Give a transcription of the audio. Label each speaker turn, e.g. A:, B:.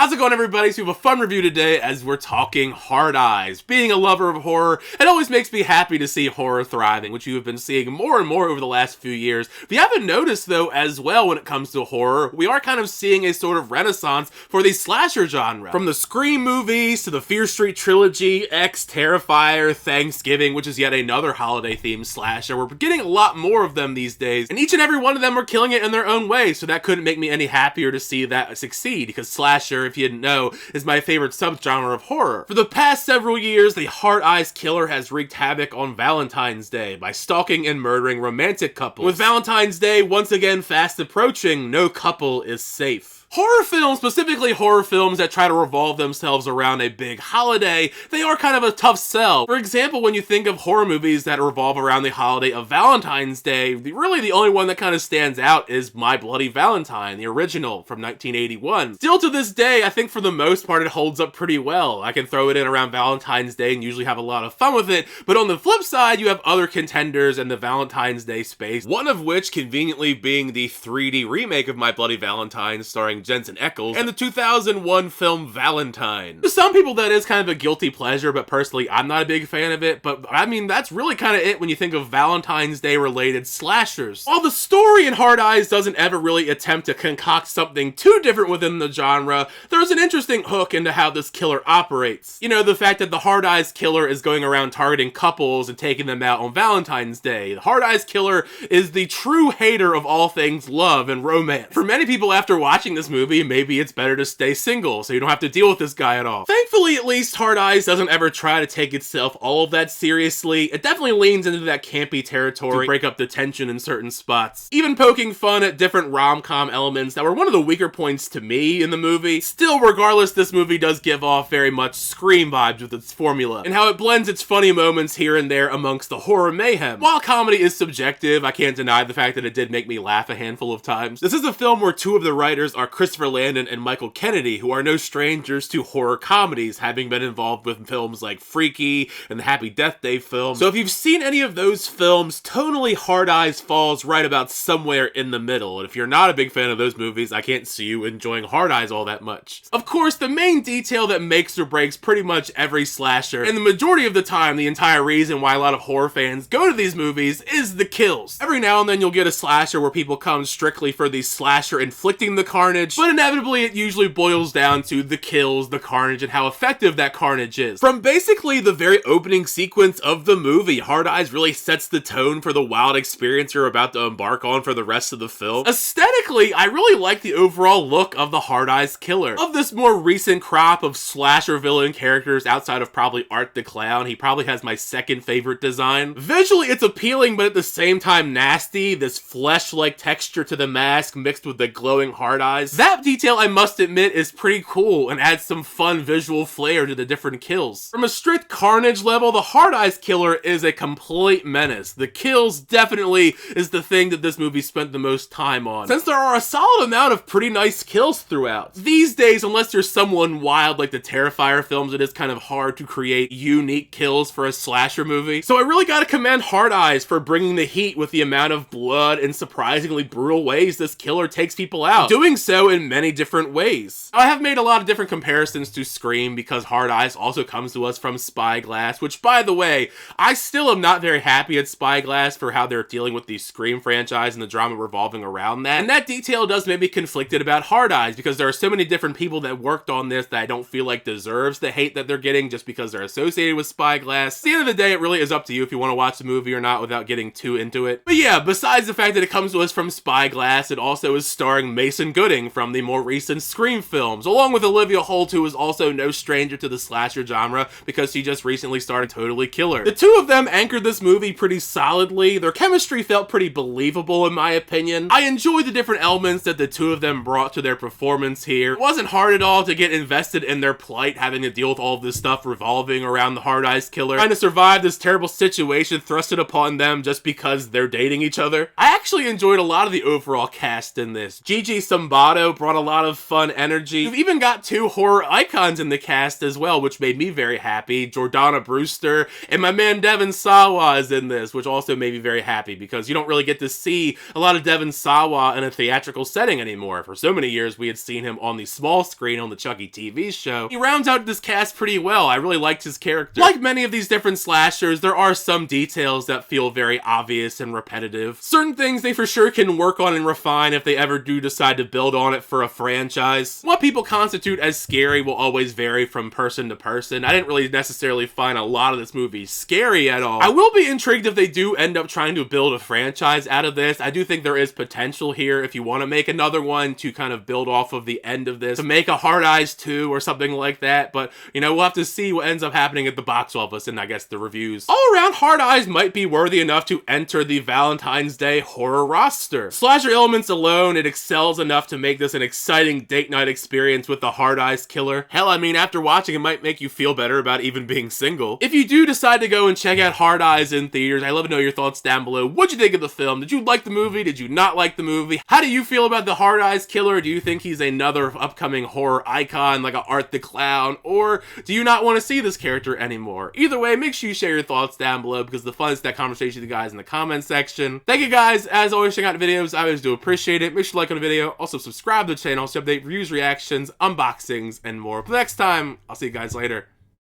A: How's it going, everybody? So we have a fun review today as we're talking Hard Eyes. Being a lover of horror, it always makes me happy to see horror thriving, which you have been seeing more and more over the last few years. If you haven't noticed, though, as well when it comes to horror, we are kind of seeing a sort of renaissance for the slasher genre. From the Scream movies to the Fear Street trilogy, X, Terrifier, Thanksgiving, which is yet another holiday-themed slasher. We're getting a lot more of them these days, and each and every one of them are killing it in their own way, so that couldn't make me any happier to see that succeed, because slasher, if you didn't know, is my favorite subgenre of horror. For the past several years, the Hard Eyes killer has wreaked havoc on Valentine's Day by stalking and murdering romantic couples. With Valentine's Day once again fast approaching, no couple is safe. Horror films, specifically horror films that try to revolve themselves around a big holiday, they are kind of a tough sell. For example, when you think of horror movies that revolve around the holiday of Valentine's Day, really the only one that kind of stands out is My Bloody Valentine, the original from 1981. Still to this day, I think for the most part it holds up pretty well. I can throw it in around Valentine's Day and usually have a lot of fun with it, but on the flip side, you have other contenders in the Valentine's Day space, one of which conveniently being the 3D remake of My Bloody Valentine starring Jensen Ackles, and the 2001 film Valentine. To some people that is kind of a guilty pleasure, but personally I'm not a big fan of it, but I mean that's really kind of it when you think of Valentine's Day related slashers. While the story in Hard Eyes doesn't ever really attempt to concoct something too different within the genre, there's an interesting hook into how this killer operates. You know, the fact that the Hard Eyes killer is going around targeting couples and taking them out on Valentine's Day. The Hard Eyes killer is the true hater of all things love and romance. For many people after watching this movie, maybe it's better to stay single so you don't have to deal with this guy at all. Thankfully, at least, Hard Eyes doesn't ever try to take itself all of that seriously. It definitely leans into that campy territory to break up the tension in certain spots. Even poking fun at different rom-com elements that were one of the weaker points to me in the movie. Still, regardless, this movie does give off very much Scream vibes with its formula, and how it blends its funny moments here and there amongst the horror mayhem. While comedy is subjective, I can't deny the fact that it did make me laugh a handful of times. This is a film where two of the writers are Christopher Landon and Michael Kennedy, who are no strangers to horror comedies, having been involved with films like Freaky and the Happy Death Day film. So if you've seen any of those films, tonally Hard Eyes falls right about somewhere in the middle, and if you're not a big fan of those movies, I can't see you enjoying Hard Eyes all that much. Of course, the main detail that makes or breaks pretty much every slasher, and the majority of the time, the entire reason why a lot of horror fans go to these movies, is the kills. Every now and then you'll get a slasher where people come strictly for the slasher inflicting the carnage, but inevitably it usually boils down to the kills, the carnage, and how effective that carnage is. From basically the very opening sequence of the movie, Hard Eyes really sets the tone for the wild experience you're about to embark on for the rest of the film. Aesthetically, I really like the overall look of the Hard Eyes killer. Of this more recent crop of slasher villain characters outside of probably Art the Clown, he probably has my second favorite design. Visually, it's appealing, but at the same time nasty, this flesh-like texture to the mask mixed with the glowing hard eyes. That detail, I must admit, is pretty cool and adds some fun visual flair to the different kills. From a strict carnage level, the Hard Eyes killer is a complete menace. The kills definitely is the thing that this movie spent the most time on, since there are a solid amount of pretty nice kills throughout. These days, unless you're someone wild like the Terrifier films, it is kind of hard to create unique kills for a slasher movie. So I really gotta commend Hard Eyes for bringing the heat with the amount of blood and surprisingly brutal ways this killer takes people out, doing so in many different ways. I have made a lot of different comparisons to Scream because Hard Eyes also comes to us from Spyglass, which, by the way, I still am not very happy at Spyglass for how they're dealing with the Scream franchise and the drama revolving around that. And that detail does make me conflicted about Hard Eyes because there are so many different people that worked on this that I don't feel like deserves the hate that they're getting just because they're associated with Spyglass. At the end of the day, it really is up to you if you want to watch the movie or not without getting too into it. But yeah, besides the fact that it comes to us from Spyglass, it also is starring Mason Gooding from the more recent Scream films, along with Olivia Holt, who is also no stranger to the slasher genre because she just recently started Totally Killer. The two of them anchored this movie pretty solidly. Their chemistry felt pretty believable in my opinion. I enjoyed the different elements that the two of them brought to their performance here. It wasn't hard at all to get invested in their plight, having to deal with all of this stuff revolving around the Hard Eyes killer, trying to survive this terrible situation thrusted upon them just because they're dating each other. I actually enjoyed a lot of the overall cast in this. Gigi Sambato show, brought a lot of fun energy. We've even got 2 horror icons in the cast as well, which made me very happy. Jordana Brewster and my man Devon Sawa is in this, which also made me very happy because you don't really get to see a lot of Devon Sawa in a theatrical setting anymore. For so many years, we had seen him on the small screen on the Chucky TV show. He rounds out this cast pretty well. I really liked his character. Like many of these different slashers, there are some details that feel very obvious and repetitive. Certain things they for sure can work on and refine if they ever do decide to build on it for a franchise. What people constitute as scary will always vary from person to person. I didn't really necessarily find a lot of this movie scary at all. I will be intrigued if they do end up trying to build a franchise out of this. I do think there is potential here if you want to make another one to kind of build off of the end of this, to make a Hard Eyes 2 or something like that, but you know, we'll have to see what ends up happening at the box office and I guess the reviews. All around, Hard Eyes might be worthy enough to enter the Valentine's Day horror roster. Slasher elements alone, it excels enough to make this an exciting date night experience with the Hard Eyes killer. Hell, I mean, after watching it might make you feel better about even being single. If you do decide to go and check out Hard Eyes in theaters, I'd love to know your thoughts down below. What'd you think of the film? Did you like the movie? Did you not like the movie? How do you feel about the Hard Eyes killer? Do you think he's another upcoming horror icon like a Art the Clown? Or do you not want to see this character anymore? Either way, make sure you share your thoughts down below because the fun is that conversation with you guys in the comment section. Thank you guys, as always, check out the videos. I always do appreciate it. Make sure to like on the video. Also subscribe to the channel so you update reviews, reactions, unboxings, and more. But next time, I'll see you guys later.